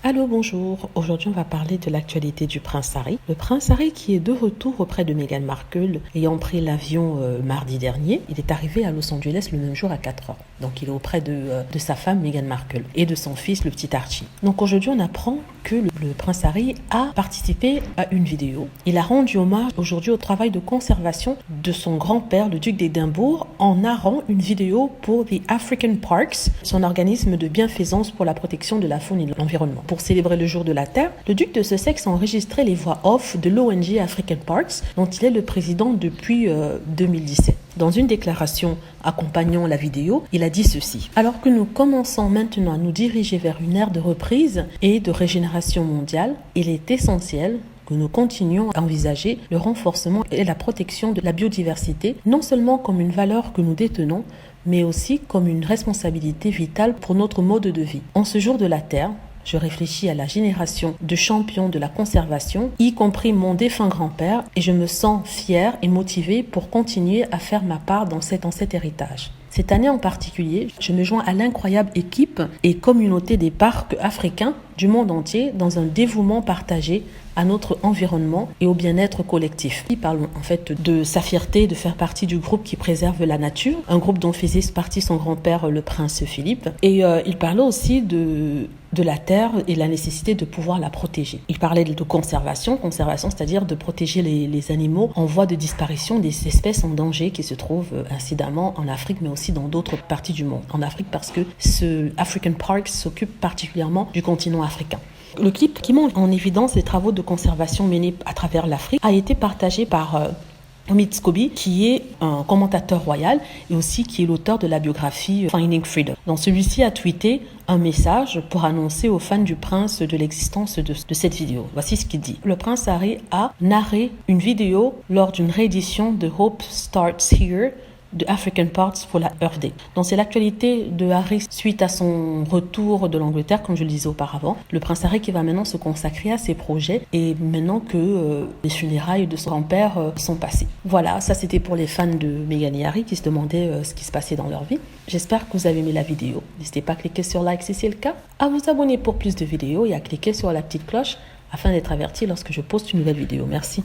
Allô, bonjour. Aujourd'hui, on va parler de l'actualité du prince Harry. Le prince Harry qui est de retour auprès de Meghan Markle, ayant pris l'avion mardi dernier. Il est arrivé à Los Angeles le même jour à 4 heures. Donc, il est auprès de sa femme Meghan Markle et de son fils, le petit Archie. Donc, aujourd'hui, on apprend que le prince Harry a participé à une vidéo. Il a rendu hommage aujourd'hui au travail de conservation de son grand-père, le duc d'Édimbourg, en narrant une vidéo pour The African Parks, son organisme de bienfaisance pour la protection de la faune et de l'environnement. Pour célébrer le jour de la Terre, le duc de Sussex a enregistré les voix off de l'ONG African Parks, dont il est le président depuis 2017. Dans une déclaration accompagnant la vidéo, il a dit ceci. Alors que nous commençons maintenant à nous diriger vers une ère de reprise et de régénération mondiale, il est essentiel que nous continuions à envisager le renforcement et la protection de la biodiversité, non seulement comme une valeur que nous détenons, mais aussi comme une responsabilité vitale pour notre mode de vie. En ce jour de la Terre, je réfléchis à la génération de champions de la conservation, y compris mon défunt grand-père, et je me sens fière et motivée pour continuer à faire ma part dans cet héritage. Cette année en particulier, je me joins à l'incroyable équipe et communauté des parcs africains du monde entier dans un dévouement partagé à notre environnement et au bien-être collectif. Il parle en fait de sa fierté de faire partie du groupe qui préserve la nature, un groupe dont faisait partie son grand-père, le prince Philippe. Et il parlait aussi de la terre et la nécessité de pouvoir la protéger. Il parlait de conservation, c'est-à-dire de protéger les animaux en voie de disparition, des espèces en danger qui se trouvent incidemment en Afrique, mais aussi dans d'autres parties du monde. En Afrique parce que ce African Park s'occupe particulièrement du continent africain. Le clip qui montre en évidence les travaux de conservation menés à travers l'Afrique a été partagé par Omid Scobie, qui est un commentateur royal et aussi qui est l'auteur de la biographie Finding Freedom. Donc celui-ci a tweeté un message pour annoncer aux fans du prince de l'existence de cette vidéo. Voici ce qu'il dit. Le prince Harry a narré une vidéo lors d'une réédition de Hope Starts Here de African Parks pour la Earth Day. Donc c'est l'actualité de Harry suite à son retour de l'Angleterre, comme je le disais auparavant. Le prince Harry qui va maintenant se consacrer à ses projets et maintenant que les funérailles de son grand-père sont passées. Voilà, ça c'était pour les fans de Meghan et Harry qui se demandaient ce qui se passait dans leur vie. J'espère que vous avez aimé la vidéo. N'hésitez pas à cliquer sur like si c'est le cas, à vous abonner pour plus de vidéos et à cliquer sur la petite cloche afin d'être averti lorsque je poste une nouvelle vidéo. Merci.